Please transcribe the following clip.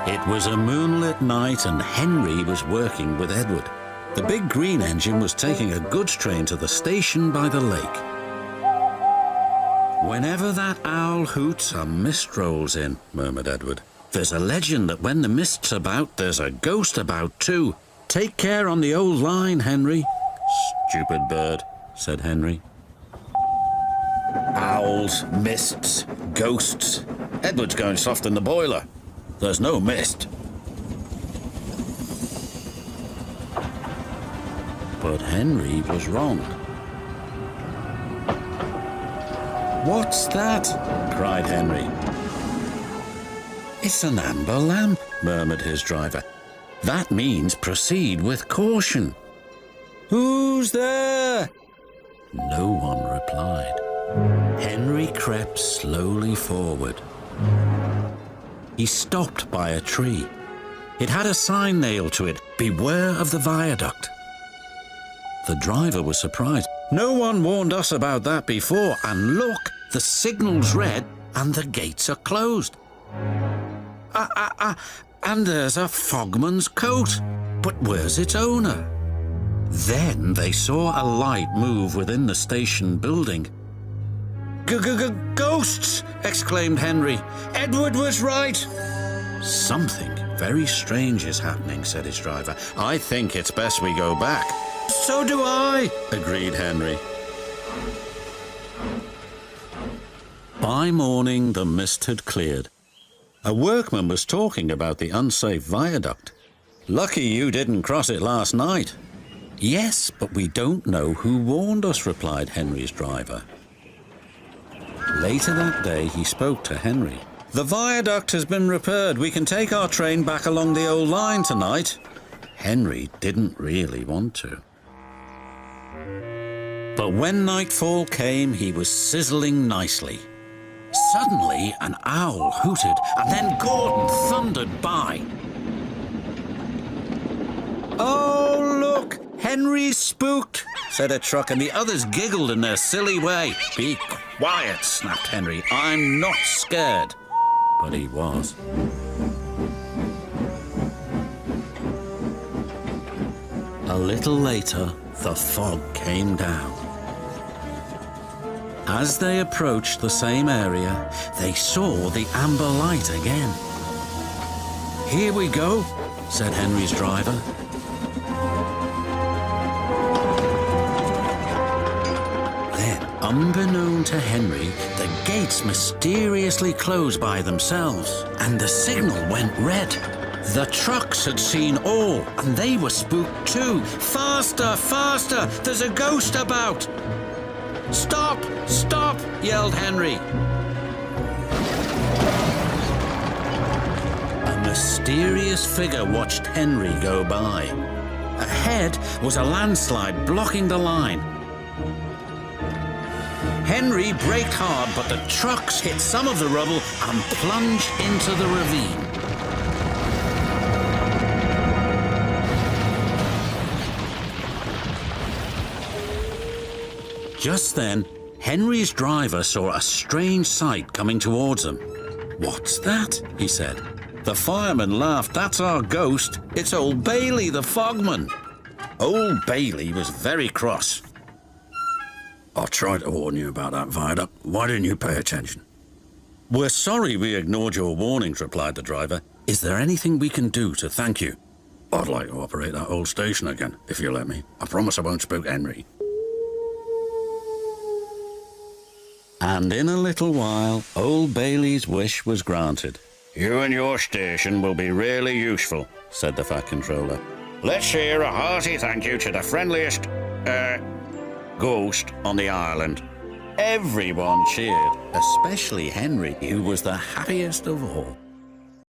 It was a moonlit night and Henry was working with Edward. The big green engine was taking a goods train to the station by the lake. "Whenever that owl hoots, a mist rolls in," murmured Edward. "There's a legend that when the mist's about, there's a ghost about too. Take care on the old line, Henry." "Stupid bird," said Henry. "Owls, mists, ghosts. Edward's going soft in the boiler. There's no mist." But Henry was wrong. "What's that?" cried Henry. "It's an amber lamp," murmured his driver. "That means proceed with caution." "Who's there?" No one replied. Henry crept slowly forward. He stopped by a tree. It had a sign nailed to it, "Beware of the viaduct." The driver was surprised. "No one warned us about that before, and look, the signal's red and the gates are closed. And there's a fogman's coat. But where's its owner?" Then they saw a light move within the station building. "Ghosts!" exclaimed Henry. "Edward was right." "Something very strange is happening," said his driver. "I think it's best we go back." "So do I," agreed Henry. By morning, the mist had cleared. A workman was talking about the unsafe viaduct. "Lucky you didn't cross it last night." "Yes, but we don't know who warned us," replied Henry's driver. Later that day, he spoke to Henry. "The viaduct has been repaired. We can take our train back along the old line tonight." Henry didn't really want to. But when nightfall came, he was sizzling nicely. Suddenly, an owl hooted, and then Gordon thundered by. "Oh, look! Henry's spooked," said a truck, and the others giggled in their silly way. "Be quiet," snapped Henry. "I'm not scared." But he was. A little later, the fog came down. As they approached the same area, they saw the amber light again. "Here we go," said Henry's driver. Then, unbeknown to Henry, the gates mysteriously closed by themselves, and the signal went red. The trucks had seen all, and they were spooked too. "Faster, faster! There's a ghost about!" "Stop! Stop!" yelled Henry. A mysterious figure watched Henry go by. Ahead was a landslide blocking the line. Henry braked hard, but the trucks hit some of the rubble and plunged into the ravine. Just then, Henry's driver saw a strange sight coming towards them. "What's that?" he said. The fireman laughed. "That's our ghost. It's old Bailey, the fogman." Old Bailey was very cross. "I tried to warn you about that viaduct. Why didn't you pay attention?" "We're sorry we ignored your warnings," replied the driver. "Is there anything we can do to thank you?" "I'd like to operate that old station again, if you let me. I promise I won't spook Henry." And in a little while, old Bailey's wish was granted. "You and your station will be really useful," said the Fat Controller. "Let's hear a hearty thank you to the friendliest, ghost on the island." Everyone cheered, especially Henry, who was the happiest of all.